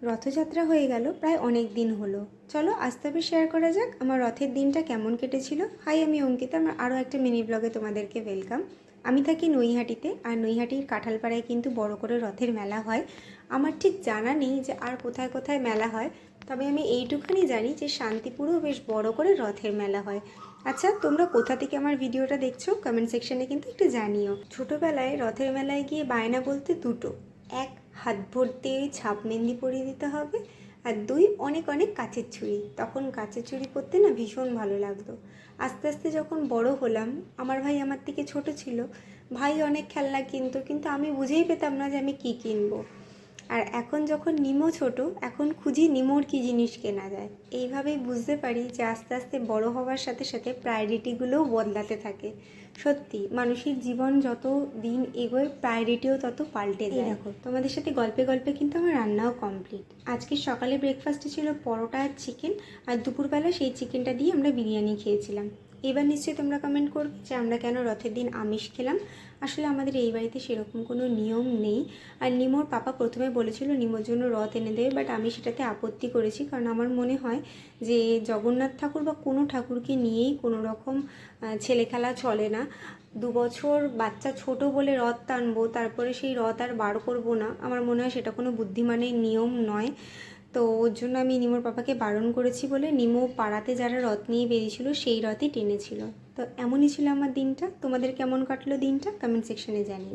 রথযাত্রা হয়ে গেল প্রায় অনেক দিন হলো। চলো আজ তবে শেয়ার করা যাক আমার রথের দিনটা কেমন কেটেছিল। হাই, আমি অঙ্কিতা, আমার আরও একটা মিনি ব্লগে তোমাদেরকে ওয়েলকাম। আমি থাকি নৈহাটিতে, আর নৈহাটির কাঁঠালপাড়ায় কিন্তু বড় করে রথের মেলা হয়। আমার ঠিক জানা নেই যে আর কোথায় কোথায় মেলা হয়, তবে আমি এইটুখানি জানি যে শান্তিপুরেও বেশ বড় করে রথের মেলা হয়। আচ্ছা, তোমরা কোথা থেকে আমার ভিডিওটা দেখছো কমেন্ট সেকশনে কিন্তু একটু জানিও। ছোটোবেলায় রথের মেলায় গিয়ে বায়না বলতে দুটো: এক, হাত ভর্তি ছাপ মেহেন্দি পরিয়ে দিতে হবে, আর দুই, অনেক অনেক কাচের ছুরি। তখন কাচের ছুরি পরতে না ভীষণ ভালো লাগতো। আস্তে আস্তে যখন বড় হলাম, আমার ভাই আমার থেকে ছোট ছিল, ভাই অনেক খেলনা কিনতো, কিন্তু আমি বুঝেই পেতাম না যে আমি কী কিনবো। আর এখন যখন নিমো ছোট, এখন খুঁজি নিমোর কী জিনিস কেনা যায়। এইভাবেই বুঝতে পারি যে আস্তে আস্তে বড় হওয়ার সাথে সাথে প্রায়োরিটিগুলোও বদলাতে থাকে। সত্যি, মানুষের জীবন যত দিন এগোয় প্রায়োরিটিও তত পাল্টে যায়। দেখো, তোমাদের সাথে গল্পে গল্পে কিন্তু আমার রান্নাও কমপ্লিট। আজকে সকালে ব্রেকফাস্টে ছিল পরোটা আর চিকেন, আর দুপুরবেলা সেই চিকেনটা দিয়ে আমরা বিরিয়ানি খেয়েছিলাম। এবার নিশ্চয়ই তোমরা কমেন্ট করবে যে আমরা কেন রথের দিন আমিষ খেলাম। আসলে আমাদের এই বাড়িতে সেরকম কোনো নিয়ম নেই। আর নিমোর পাপা প্রথমে বলেছিল নিমোর জন্য রথ এনে দেবে, বাট আমি সেটাতে আপত্তি করেছি, কারণ আমার মনে হয় যে জগন্নাথ ঠাকুর বা কোনো ঠাকুরকে নিয়েই কোনো রকম ছেলে খেলা চলে না। 2 বছর বাচ্চা ছোট বলে রথ টানবো, তারপরে সেই রথ আর বার করবো না, আমার মনে হয় সেটা কোনো বুদ্ধিমানের নিয়ম নয়। তো ওর জন্য আমি নিমোর পাপাকে বারণ করেছি বলে নিমো পাড়াতে যারা রথ নিয়ে বেরিয়েছিল সেই রথই টেনেছিল। তো এমনই ছিল আমার দিনটা। তোমাদের কেমন কাটলো দিনটা কমেন্ট সেকশনে জানিও।